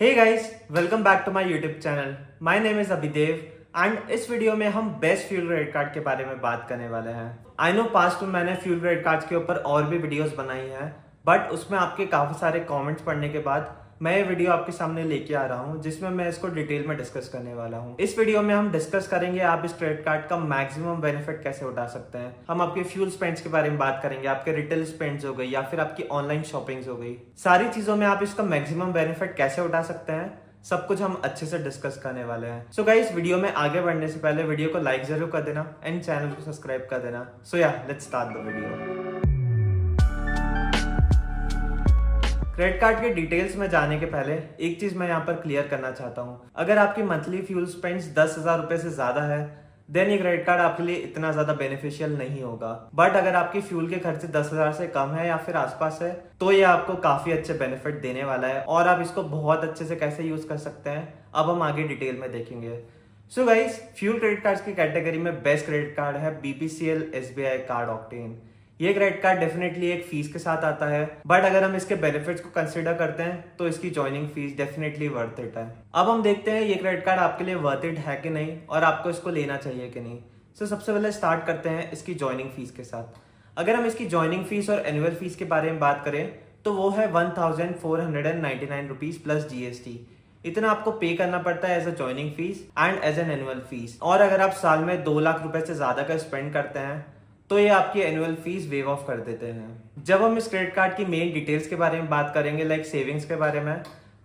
Hey guys, welcome back to my YouTube channel. My name is Abhidev and इस video में हम best fuel credit card के बारे में बात करने वाले हैं। आई नो पास्ट में मैंने फ्यूल क्रेडिट कार्ड के ऊपर और भी वीडियोस बनाई हैं, बट उसमें आपके काफी सारे कमेंट्स पढ़ने के बाद मैं ये वीडियो आपके सामने लेके आ रहा हूँ जिसमें मैं इसको डिटेल में डिस्कस करने वाला हूँ। इस वीडियो में हम डिस्कस करेंगे आप इस क्रेडिट कार्ड का मैक्सिमम बेनिफिट कैसे उठा सकते हैं। हम आपके फ्यूल स्पेंड्स के बारे में बात करेंगे, आपके रिटेल स्पेंड्स हो गई या फिर आपकी ऑनलाइन शॉपिंग्स हो गई, सारी चीजों में आप इसका मैक्सिमम बेनिफिट कैसे उठा सकते हैं, सब कुछ हम अच्छे से डिस्कस करने वाले हैं। सो गाइस, वीडियो में आगे बढ़ने से पहले वीडियो को लाइक जरूर कर देना एंड चैनल को सब्सक्राइब कर देना। सो या let's start the video. Credit card के डिटेल्स में जाने के पहले एक चीज मैं यहाँ पर क्लियर करना चाहता हूँ। अगर आपकी मंथली फ्यूल स्पेंड्स 10,000 रुपए से ज्यादा है देन ये क्रेडिट कार्ड आपके लिए इतना ज्यादा बेनिफिशियल नहीं होगा। बट अगर आपकी फ्यूल के खर्चे 10,000 से कम है या फिर आसपास है तो ये आपको काफी अच्छे बेनिफिट देने वाला है और आप इसको बहुत अच्छे से कैसे यूज कर सकते हैं अब हम आगे डिटेल में देखेंगे। So guys, fuel credit card की कैटेगरी में बेस्ट क्रेडिट कार्ड है BPCL SBI कार्ड ऑक्टेन। ये क्रेडिट कार्ड डेफिनेटली एक फीस के साथ आता है, बट अगर हम इसके बेनिफिट्स को कंसीडर करते हैं तो इसकी joining fees definitely worth it है। अब हम देखते हैं ये क्रेडिट कार्ड आपके लिए वर्थ इट है कि नहीं और आपको इसको लेना चाहिए कि नहीं। सो सबसे पहले स्टार्ट करते हैं इसकी ज्वाइनिंग फीस के साथ। अगर हम इसकी ज्वाइनिंग फीस और एनुअल फीस के बारे में बात करें तो वो है 1,499 रुपीज प्लस GST। इतना आपको पे करना पड़ता है as a joining fee and as an annual fee. और अगर आप साल में 2 लाख रुपए से ज्यादा का स्पेंड करते हैं तो ये आपकी एनुअल फीस वेव ऑफ कर देते हैं। जब हम इस क्रेडिट कार्ड की मेन डिटेल्स के बारे में बात करेंगे लाइक सेविंग्स के बारे में,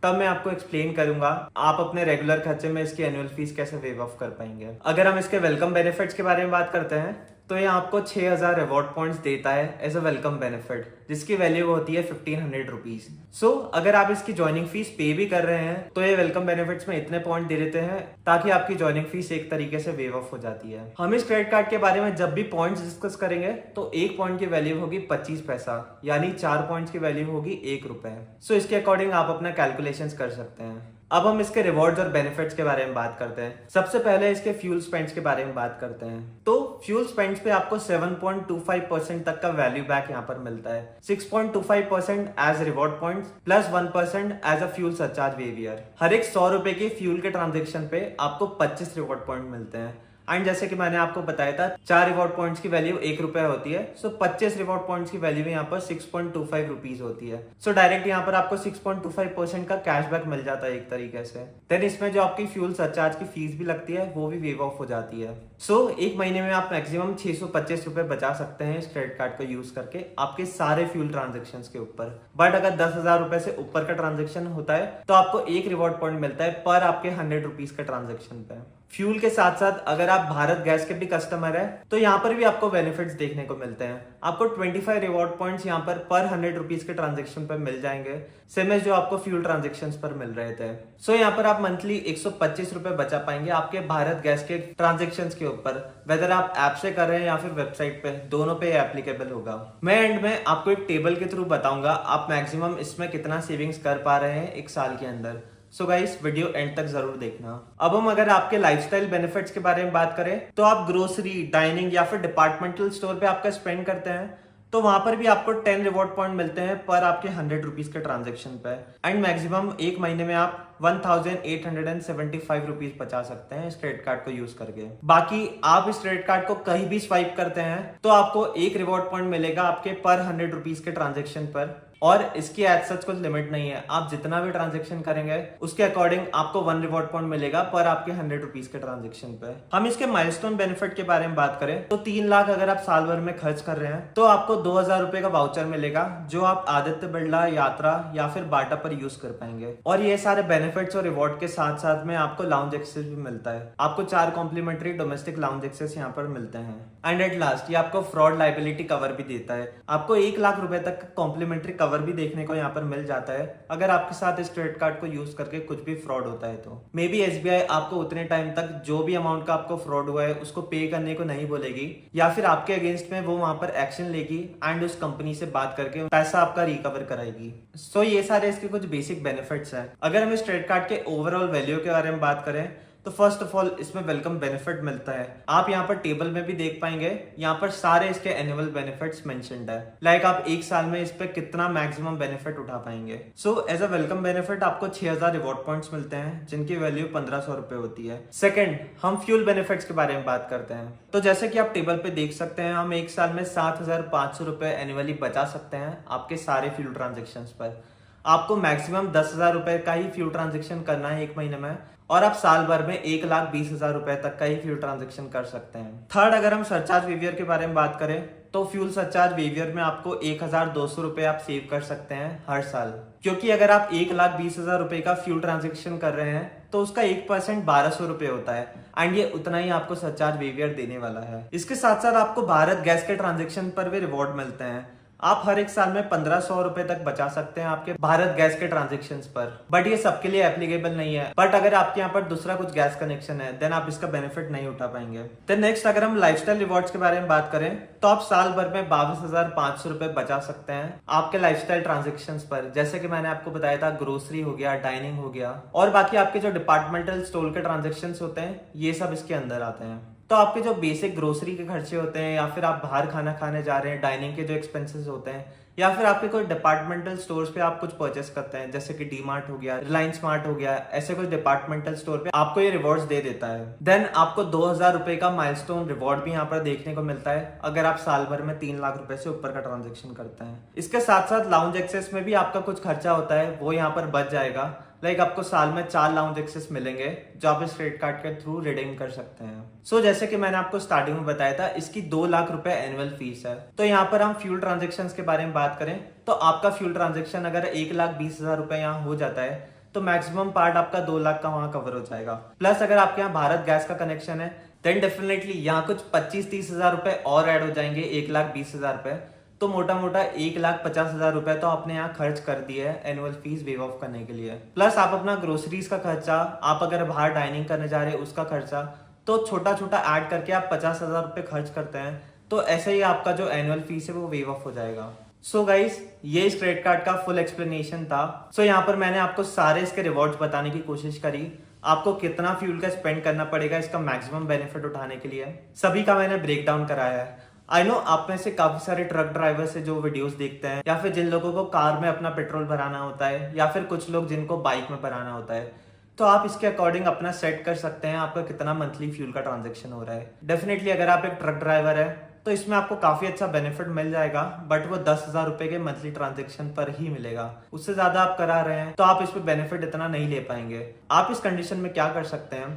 तब मैं आपको एक्सप्लेन करूंगा आप अपने रेगुलर खर्चे में इसकी एनुअल फीस कैसे वेव ऑफ कर पाएंगे। अगर हम इसके वेलकम बेनिफिट्स के बारे में बात करते हैं तो ये आपको 6,000 रिवॉर्ड पॉइंट्स देता है एज अ वेलकम बेनिफिट, जिसकी वैल्यू होती है 1,500 रुपीज। सो अगर आप इसकी ज्वाइनिंग फीस पे भी कर रहे हैं तो ये वेलकम बेनिफिट्स में इतने पॉइंट दे देते हैं ताकि आपकी ज्वाइनिंग फीस एक तरीके से वेव ऑफ हो जाती है। हम इस क्रेडिट कार्ड के बारे में जब भी पॉइंट्स डिस्कस करेंगे तो एक पॉइंट की वैल्यू होगी 25 पैसा, यानी 4 पॉइंट्स की वैल्यू होगी 1 रुपए। सो इसके अकॉर्डिंग आप अपना कैलकुलेशन कर सकते हैं। अब हम इसके रिवॉर्ड्स और बेनिफिट्स के बारे में बात करते हैं। सबसे पहले इसके फ्यूल स्पेंड्स के बारे में बात करते हैं। तो फ्यूल स्पेंड्स पे आपको 7.25% तक का वैल्यू बैक यहाँ पर मिलता है। 6.25% as reward points plus 1% as a fuel surcharge waiver. हर एक 100 रुपए के फ्यूल के ट्रांजेक्शन पे आपको 25 रिवॉर्ड पॉइंट मिलते हैं। एंड जैसे कि मैंने आपको बताया था 4 रिवॉर्ड पॉइंट्स की वैल्यू 1 रुपए होती है। सो 25 रिवॉर्ड पॉइंट्स की वैल्यू यहाँ पर 6.25 रुपीज होती है। सो डायरेक्ट यहाँ पर आपको 6.25% का कैशबैक मिल जाता है एक तरीके से। देन इसमें जो आपकी फ्यूल सरचार्ज की फीस भी लगती है वो भी वेव ऑफ हो जाती है। सो एक महीने में आप मैक्सिमम 625 रुपए बचा सकते हैं इस क्रेडिट कार्ड को यूज करके आपके सारे फ्यूल ट्रांजेक्शन के ऊपर। बट अगर 10,000 रुपए से ऊपर का ट्रांजेक्शन होता है तो आपको 1 रिवॉर्ड पॉइंट मिलता है पर आपके 100 रुपीज के ट्रांजेक्शन पे। फ्यूल के साथ साथ अगर आप भारत गैस के भी कस्टमर है तो यहाँ पर भी आपको बेनिफिट्स देखने को मिलते हैं। आपको 25 रिवॉर्ड पॉइंट्स यहाँ पर 100 रुपीज के ट्रांजेक्शन पर मिल जाएंगे, सेम एज जो आपको फ्यूल ट्रांजेक्शन पर मिल रहे थे। सो यहाँ पर आप मंथली 125 रुपए बचा पाएंगे आपके भारत गैस के ट्रांजेक्शन के ऊपर, वेदर आप ऐप से कर रहे हैं या फिर वेबसाइट पे, दोनों पे एप्लीकेबल होगा। मैं एंड में आपको एक टेबल के थ्रू बताऊंगा आप मैक्सिमम इसमें कितना सेविंग्स कर पा रहे हैं एक साल के अंदर। सो गाइस, वीडियो एंड तक जरूर देखना। अब हम अगर आपके लाइफस्टाइल बेनिफिट्स के बारे में बात करें तो आप ग्रोसरी, डाइनिंग या फिर डिपार्टमेंटल स्टोर पे आपका स्पेंड करते हैं तो वहां पर भी आपको 10 रिवॉर्ड पॉइंट मिलते हैं पर आपके 100 रुपीज के ट्रांजेक्शन पे। एंड मैक्सिमम एक महीने में आप 1,875 रुपीज बचा सकते हैं इस क्रेडिट कार्ड को यूज करके। बाकी आप इस क्रेडिट कार्ड को कहीं भी स्वाइप करते हैं तो आपको 1 रिवॉर्ड पॉइंट मिलेगा आपके पर 100 रुपीज के ट्रांजेक्शन पर। और इसकी एज सच कुछ लिमिट नहीं है, आप जितना भी ट्रांजेक्शन करेंगे उसके अकॉर्डिंग आपको 1 रिवॉर्ड पॉइंट मिलेगा पर आपके 100 रुपीज के ट्रांजेक्शन पे। हम इसके माइलस्टोन बेनिफिट के बारे में बात करें तो 3 लाख अगर आप साल भर में खर्च कर रहे हैं तो आपको 2,000 रुपए का वाउचर मिलेगा जो आप आदित्य बिरला, यात्रा या फिर बाटा पर यूज कर पाएंगे। और ये सारे बेनिफिट्स और रिवॉर्ड के साथ साथ में आपको लाउंज एक्सेस भी मिलता है। आपको 4 कॉम्प्लीमेंट्री डोमेस्टिक लाउंज एक्सेस यहाँ पर मिलते हैं। एंड एट लास्ट ये आपको फ्रॉड लाइबिलिटी कवर भी देता है। आपको 1 लाख रुपए तक कॉम्प्लीमेंट्री कवर भी देखने को यहाँ पर मिल जाता है अगर आपके साथ इस क्रेडिट कार्ड को यूज करके कुछ भी फ्रॉड होता है तो। मे बी SBI आपको उतने टाइम तक जो भी अमाउंट का आपको फ्रॉड हुआ है उसको पे करने को नहीं बोलेगी या फिर आपके अगेंस्ट में वो वहां पर एक्शन लेगी एंड उस कंपनी से बात करके पैसा आपका रिकवर कराएगी। सो ये सारे इसके कुछ बेसिक बेनिफिट्स हैं। अगर हम इस क्रेडिट कार्ड के ओवरऑल वैल्यू के बारे में बात करें तो फर्स्ट ऑफ ऑल इसमें वेलकम बेनिफिट मिलता है। आप यहाँ पर टेबल में भी देख पाएंगे, यहाँ पर सारे इसके एनुअल बेनिफिट्स मेंशन्ड है। लाइक आप एक साल में इस पे कितना मैक्सिमम बेनिफिट उठा पाएंगे। So as a welcome benefit आपको 6000 रिवॉर्ड पॉइंट्स मिलते हैं, जिनकी वैल्यू 1500 रुपए होती है। सेकंड, हम फ्यूल बेनिफिट्स के बारे में बात करते हैं। तो जैसे कि आप टेबल पे देख सकते हैं, हम एक साल में 7500 रुपए एनुअली बचा सकते हैं आपके सारे फ्यूल ट्रांजेक्शन पर। आपको मैक्सिमम 10,000 रुपए का ही फ्यूल ट्रांजेक्शन करना है एक महीने में, और आप साल भर में 1,20,000 रुपए तक का ही फ्यूल ट्रांजेक्शन कर सकते हैं। थर्ड, अगर हम सरचार्ज वेवियर के बारे में बात करें तो फ्यूल सरचार्ज वेवियर में आपको 1,200 रुपए आप सेव कर सकते हैं हर साल, क्योंकि अगर आप 1,20,000 रुपए का फ्यूल ट्रांजेक्शन कर रहे हैं तो उसका 1% 1200 रुपए होता है, एंड ये उतना ही आपको सरचार्ज वेवियर देने वाला है। इसके साथ साथ आपको भारत गैस के ट्रांजेक्शन पर भी रिवॉर्ड मिलते हैं। आप हर एक साल में 1500 रुपए तक बचा सकते हैं आपके भारत गैस के ट्रांजेक्शंस पर, बट ये सबके लिए एप्लीकेबल नहीं है। बट अगर आपके यहाँ पर दूसरा कुछ गैस कनेक्शन है देन आप इसका बेनिफिट नहीं उठा पाएंगे। देन नेक्स्ट, अगर हम लाइफस्टाइल रिवॉर्ड्स के बारे में बात करें तो आप साल भर में 22,500 रुपए बचा सकते हैं आपके लाइफस्टाइल ट्रांजेक्शंस पर। जैसे कि मैंने आपको बताया था, ग्रोसरी हो गया, डाइनिंग हो गया, और बाकी आपके जो डिपार्टमेंटल स्टोर के ट्रांजेक्शन होते हैं ये सब इसके अंदर आते हैं। तो आपके जो बेसिक ग्रोसरी के खर्चे होते हैं, या फिर आप बाहर खाना खाने जा रहे हैं, डाइनिंग के जो एक्सपेंसेस होते हैं, या फिर आपके कोई डिपार्टमेंटल स्टोर्स पे आप कुछ परचेस करते हैं, जैसे कि डी मार्ट हो गया, रिलायंस स्मार्ट हो गया, ऐसे कोई डिपार्टमेंटल स्टोर पे आपको ये रिवॉर्ड्स दे देता है। देन आपको 2,000 रुपए का माइलस्टोन रिवॉर्ड भी यहाँ पर देखने को मिलता है अगर आप साल भर में 3 लाख रुपए से ऊपर का ट्रांजेक्शन करते हैं। इसके साथ साथ लाउंज एक्सेस में भी आपका कुछ खर्चा होता है, वो यहाँ पर बच जाएगा। लाइक आपको साल में 4 लाउंज एक्सेस मिलेंगे जो आप इस क्रेडिट कार्ड के थ्रू रिडीम कर सकते हैं। सो जैसे कि मैंने आपको स्टार्टिंग में बताया था, इसकी 2 लाख रुपए एनुअल फीस है। तो यहाँ पर हम फ्यूल ट्रांजेक्शन के बारे में बात करें तो आपका फ्यूल ट्रांजेक्शन अगर 1,20,000 रुपए यहाँ हो जाता है तो मैक्सिमम पार्ट आपका 2 लाख का वहां कवर हो जाएगा। प्लस अगर आपके यहाँ भारत गैस का कनेक्शन है देन डेफिनेटली यहाँ कुछ 25-30,000 रुपए और ऐड हो जाएंगे 1,20,000 रुपए। तो मोटा मोटा 1,50,000 रुपए तो आपने यहाँ खर्च कर दिए है एनुअल फीस वेव ऑफ करने के लिए। प्लस आप अपना ग्रोसरीज का खर्चा, आप अगर बाहर डाइनिंग करने जा रहे हैं उसका खर्चा, तो छोटा छोटा ऐड करके आप 50,000 रुपए खर्च करते हैं, तो ऐसे ही आपका जो एनुअल फीस है वो वेव ऑफ हो जाएगा। सो गाइस, ये इस क्रेडिट कार्ड का फुल एक्सप्लेनेशन था। सो यहाँ पर मैंने आपको सारे इसके रिवॉर्ड्स बताने की कोशिश करी, आपको कितना फ्यूल का स्पेंड करना पड़ेगा इसका मैक्सिमम बेनिफिट उठाने के लिए, सभी का मैंने ब्रेक डाउन कराया है। आई नो आप में से काफी सारे ट्रक ड्राइवर से जो वीडियोस देखते हैं, या फिर जिन लोगों को कार में अपना पेट्रोल भराना होता है, या फिर कुछ लोग जिनको बाइक में भराना होता है, तो आप इसके अकॉर्डिंग अपना सेट कर सकते हैं आपका कितना मंथली फ्यूल का ट्रांजेक्शन हो रहा है। डेफिनेटली अगर आप एक ट्रक ड्राइवर है तो इसमें आपको काफी अच्छा बेनिफिट मिल जाएगा, बट वो 10,000 रुपए के मंथली ट्रांजेक्शन पर ही मिलेगा। उससे ज्यादा आप करा रहे हैं तो आप इस पे बेनिफिट इतना नहीं ले पाएंगे। आप इस कंडीशन में क्या कर सकते हैं,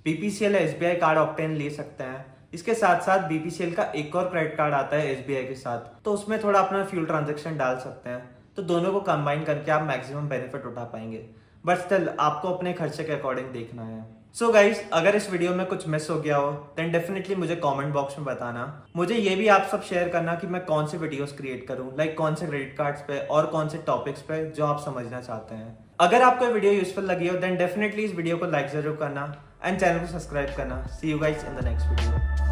बीपीसीएल या एसबीआई कार्ड ऑक्टेन ले सकते हैं। इसके साथ साथ बीपीसीएल का एक और क्रेडिट कार्ड आता है एसबीआई के साथ, तो उसमें थोड़ा अपना फ्यूल ट्रांजेक्शन डाल सकते हैं। तो दोनों को कंबाइन करके आप मैक्सिमम बेनिफिट उठा पाएंगे, बट स्टिल आपको अपने खर्चे के अकॉर्डिंग देखना है। सो गाइस, अगर इस वीडियो में कुछ मिस हो गया हो देन डेफिनेटली मुझे कमेंट बॉक्स में बताना। मुझे ये भी आप सब शेयर करना कि मैं कौन से वीडियोस क्रिएट करूं, लाइक कौन से क्रेडिट कार्ड्स पे और कौन से टॉपिक्स पे जो आप समझना चाहते हैं। अगर आपको वीडियो यूजफुल लगी हो देन डेफिनेटली इस वीडियो को लाइक जरूर करना एंड चैनल को सब्सक्राइब करना। See you guys in the next video.